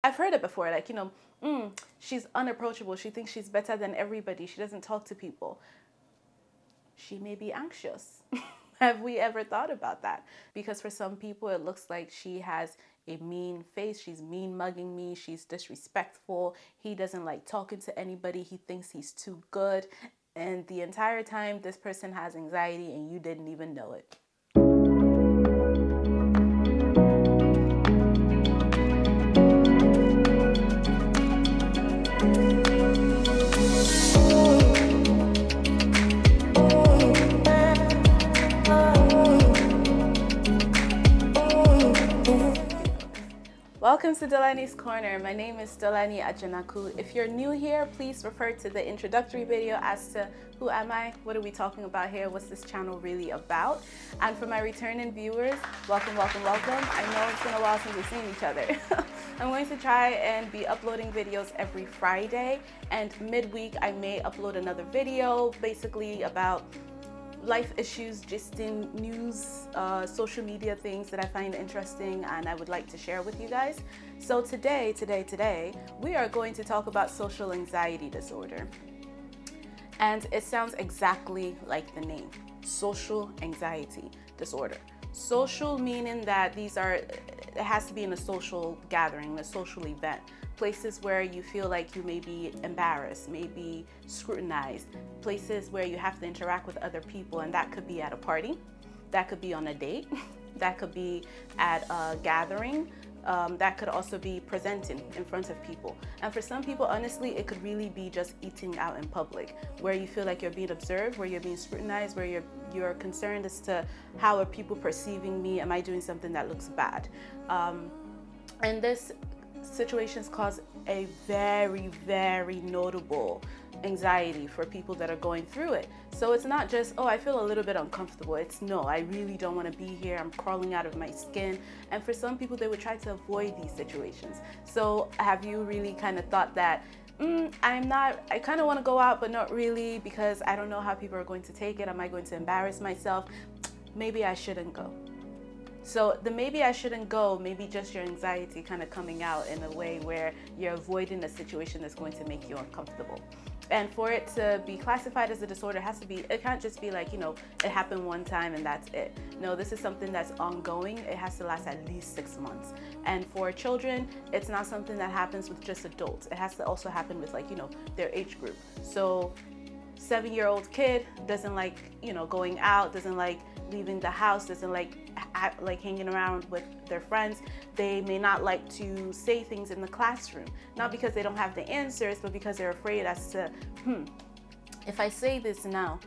I've heard it before, like, she's unapproachable. She thinks she's better than everybody. She doesn't talk to people. She may be anxious. Have we ever thought about that? Because for some people, it looks like she has a mean face. She's mean mugging me. She's disrespectful. He doesn't like talking to anybody. He thinks he's too good. And the entire time, this person has anxiety and you didn't even know it. Welcome to Dolani's Corner. My name is Dolani Ajanaku. If you're new here, please refer to the introductory video as to who am I, what are we talking about here, what's this channel really about. And for my returning viewers, welcome, welcome, welcome. I know it's been a while since we've seen each other. I'm going to try and be uploading videos every Friday, and midweek I may upload another video basically about life issues, gisting, news, social media things that I find interesting and I would like to share with you guys. So today, we are going to talk about social anxiety disorder. And it sounds exactly like the name, social anxiety disorder. Social meaning that it has to be in a social gathering, a social event. Places where you feel like you may be embarrassed, maybe scrutinized, places where you have to interact with other people, and that could be at a party, that could be on a date, that could be at a gathering, that could also be presenting in front of people. And for some people, honestly, it could really be just eating out in public, where you feel like you're being observed, where you're being scrutinized, where you're concerned as to how are people perceiving me, am I doing something that looks bad? And this situations cause a very, very notable anxiety for people that are going through it. So it's not just, oh, I feel a little bit uncomfortable. It's no, I really don't want to be here. I'm crawling out of my skin. And for some people, they would try to avoid these situations. So have you really kind of thought that, I kind of want to go out, but not really, because I don't know how people are going to take it. Am I going to embarrass myself? Maybe I shouldn't go. So the maybe I shouldn't go, maybe just your anxiety kind of coming out in a way where you're avoiding a situation that's going to make you uncomfortable. And for it to be classified as a disorder, it can't just be like, it happened one time and that's it. No, this is something that's ongoing. It has to last at least 6 months. And for children, it's not something that happens with just adults. It has to also happen with their age group. So 7-year-old kid doesn't like, going out, doesn't like leaving the house, doesn't like hanging around with their friends. They may not like to say things in the classroom, not because they don't have the answers, but because they're afraid as to, if I say this now,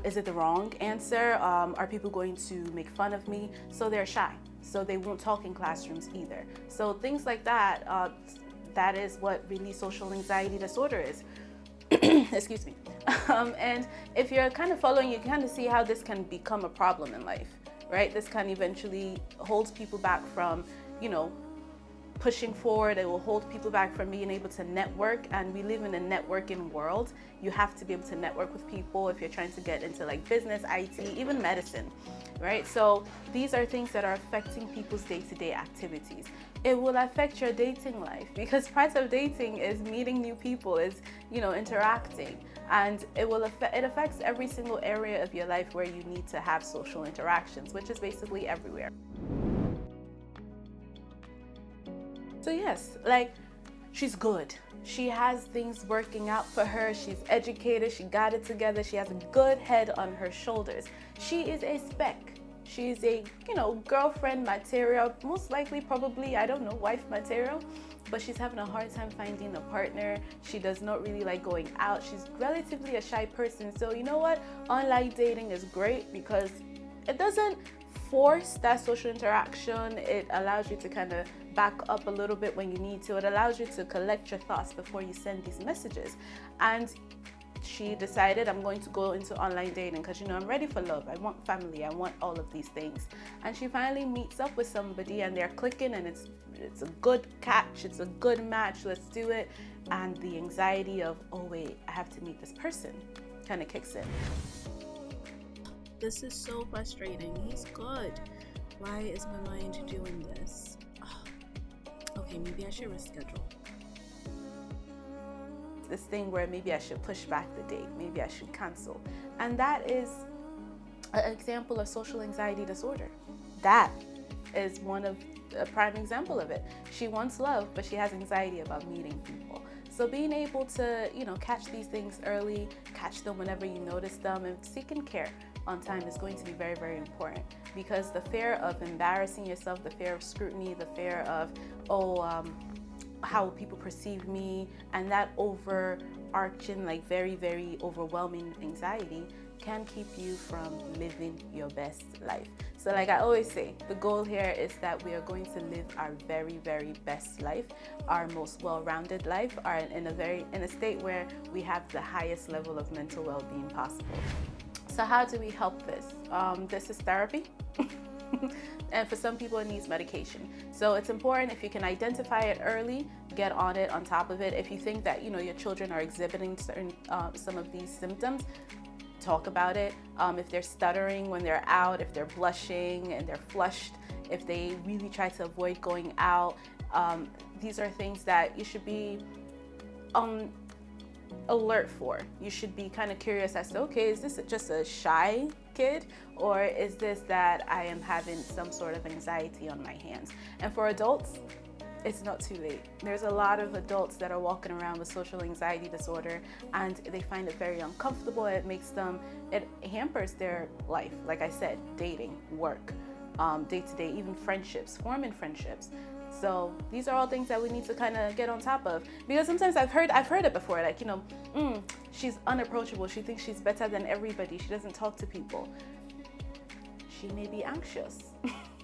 is it the wrong answer? Are people going to make fun of me? So they're shy. So they won't talk in classrooms either. So things like that, that is what really social anxiety disorder is. Excuse me. And if you're kind of following, you kind of see how this can become a problem in life, right? This can eventually hold people back from, pushing forward. It will hold people back from being able to network. And we live in a networking world. You have to be able to network with people if you're trying to get into business, IT, even medicine, right? So these are things that are affecting people's day-to-day activities. It will affect your dating life, because part of dating is meeting new people, is interacting, and it affects every single area of your life where you need to have social interactions, which is basically everywhere. So yes, she's good. She has things working out for her. She's educated. She got it together. She has a good head on her shoulders. She is a spec. She's a, girlfriend material, most likely, probably, I don't know, wife material, but she's having a hard time finding a partner. She does not really like going out. She's relatively a shy person. So you know what? Online dating is great because it doesn't force that social interaction. It allows you to kind of back up a little bit when you need to. It allows you to collect your thoughts before you send these messages. And she decided, I'm going to go into online dating because I'm ready for love. I want family. I want all of these things. And she finally meets up with somebody and they're clicking, and it's a good catch. It's a good match. Let's do it. And the anxiety of, oh wait, I have to meet this person kind of kicks in. This is so frustrating. He's good. Why is my mind doing this? okay, maybe I should reschedule. This thing where maybe I should push back the date, maybe I should cancel. And that is an example of social anxiety disorder. That is a prime example of it. She wants love, but she has anxiety about meeting people. So being able to, catch these things early, catch them whenever you notice them, and seeking care on time is going to be very, very important, because the fear of embarrassing yourself, the fear of scrutiny, the fear of, how people perceive me, and that overarching, very, very overwhelming anxiety can keep you from living your best life. So like I always say, the goal here is that we are going to live our very, very best life, our most well-rounded life, in a state where we have the highest level of mental well-being possible. So how do we help this? This is therapy. And for some people it needs medication. So it's important, if you can identify it early, get on it, on top of it. If you think that your children are exhibiting certain some of these symptoms, talk about it. If they're stuttering when they're out, if they're blushing and they're flushed, if they really try to avoid going out, these are things that you should be alert for. You should be kind of curious as to, okay, is this just a shy kid, or is this that I am having some sort of anxiety on my hands? And for adults, it's not too late. There's a lot of adults that are walking around with social anxiety disorder, and they find it very uncomfortable. It hampers their life. Like I said, dating, work, day-to-day, even friendships, forming friendships. So these are all things that we need to kind of get on top of, because sometimes I've heard it before, like, she's unapproachable. She thinks she's better than everybody. She doesn't talk to people. She may be anxious.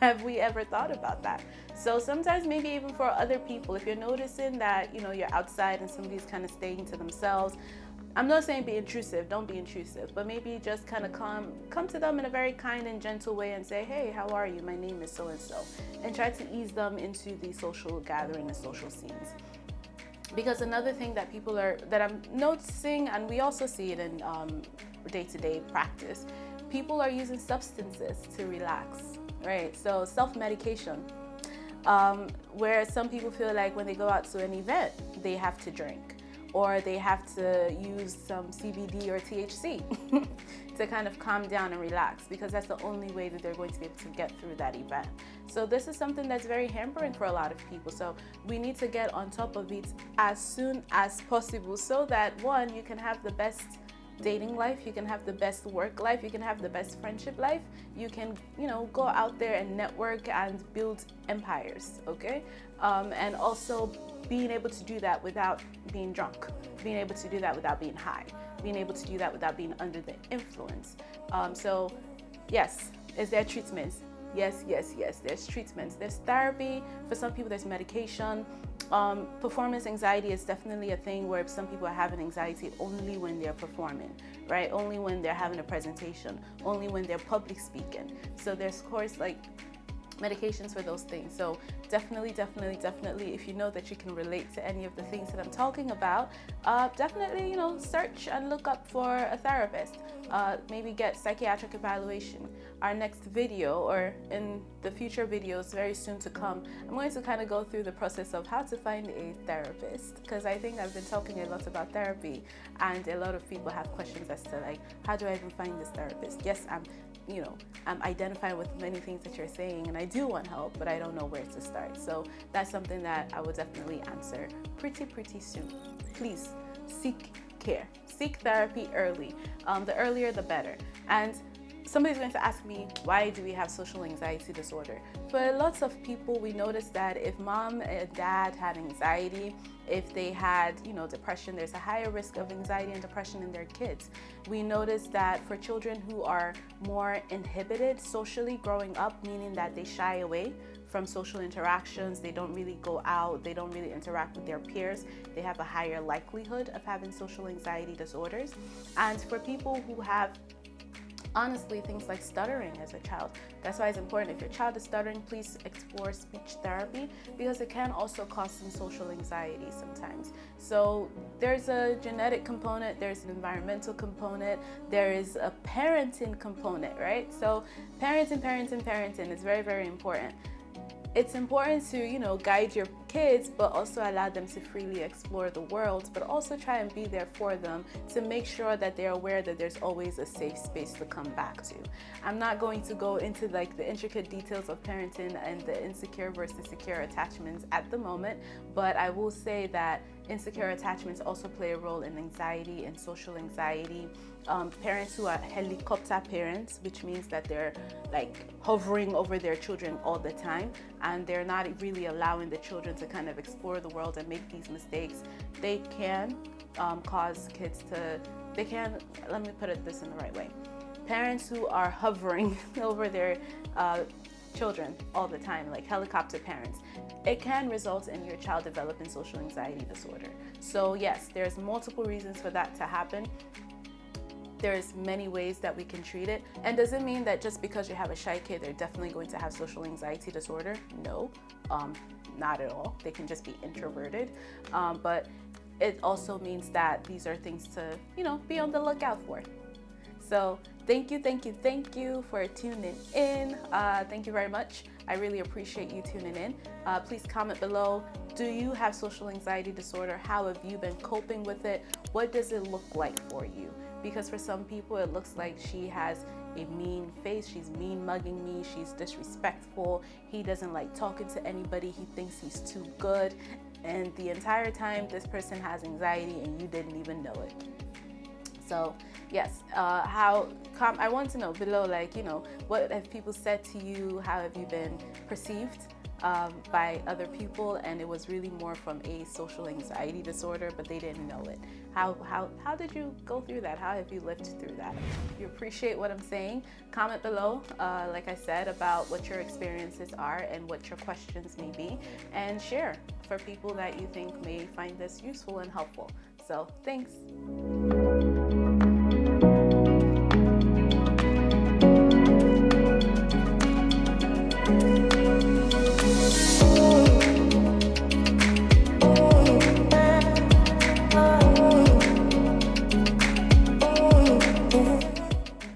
Have we ever thought about that? So sometimes maybe even for other people, if you're noticing that, you're outside and somebody's kind of staying to themselves, I'm not saying be intrusive, don't be intrusive, but maybe just kind of come to them in a very kind and gentle way and say, hey, how are you? My name is so-and-so. And try to ease them into the social gathering, the social scenes. Because another thing that that I'm noticing, and we also see it in day-to-day practice, people are using substances to relax, right? So self-medication, where some people feel like when they go out to an event, they have to drink, or they have to use some CBD or THC to kind of calm down and relax, because that's the only way that they're going to be able to get through that event. So this is something that's very hampering for a lot of people. So we need to get on top of it as soon as possible, so that one, you can have the best dating life, you can have the best work life, you can have the best friendship life, you can go out there and network and build empires, okay? And also being able to do that without being drunk, being able to do that without being high, being able to do that without being under the influence. So yes, is there treatments? Yes, there's treatments. There's therapy. For some people, there's medication. Performance anxiety is definitely a thing where some people are having anxiety only when they're performing, right? Only when they're having a presentation, only when they're public speaking. So there's, of course, medications for those things. So definitely, if you know that you can relate to any of the things that I'm talking about, definitely, search and look up for a therapist. Maybe get psychiatric evaluation. Our next video, or in the future videos very soon to come, I'm going to kind of go through the process of how to find a therapist, because I think I've been talking a lot about therapy, and a lot of people have questions as to how do I even find this therapist? Yes, I'm identifying with many things that you're saying, and I do want help, but I don't know where to start. So that's something that I will definitely answer pretty soon. Please seek care, seek therapy early. The earlier, the better. And somebody's going to ask me, why do we have social anxiety disorder? For lots of people, we noticed that if mom and dad had anxiety, if they had, depression, there's a higher risk of anxiety and depression in their kids. We noticed that for children who are more inhibited socially growing up, meaning that they shy away from social interactions, they don't really go out, they don't really interact with their peers, they have a higher likelihood of having social anxiety disorders. And for people who have honestly things like stuttering as a child, that's why it's important, if your child is stuttering, please explore speech therapy, because it can also cause some social anxiety sometimes. So there's a genetic component, there's an environmental component, there is a parenting component, right? So parenting is very, very important. It's important to, guide your kids, but also allow them to freely explore the world, but also try and be there for them to make sure that they're aware that there's always a safe space to come back to. I'm not going to go into like the intricate details of parenting and the insecure versus secure attachments at the moment, but I will say that insecure attachments also play a role in anxiety and social anxiety. Parents who are helicopter parents, which means that they're like hovering over their children all the time and they're not really allowing the children to kind of explore the world and make these mistakes, they can cause kids to, let me put it this in the right way. Parents who are hovering over their children all the time, like helicopter parents, it can result in your child developing social anxiety disorder. So yes, there's multiple reasons for that to happen. There's many ways that we can treat it. And does it mean that just because you have a shy kid, they're definitely going to have social anxiety disorder? No, not at all. They can just be introverted. But it also means that these are things to, be on the lookout for. So thank you for tuning in. Thank you very much. I really appreciate you tuning in. Please comment below. Do you have social anxiety disorder? How have you been coping with it? What does it look like for you? Because for some people, it looks like she has a mean face. She's mean mugging me. She's disrespectful. He doesn't like talking to anybody. He thinks he's too good. And the entire time, this person has anxiety and you didn't even know it. So yes, I want to know below, like, what have people said to you? How have you been perceived by other people? And it was really more from a social anxiety disorder, but they didn't know it. How did you go through that? How have you lived through that? If you appreciate what I'm saying, comment below, like I said, about what your experiences are and what your questions may be, and share for people that you think may find this useful and helpful. So thanks.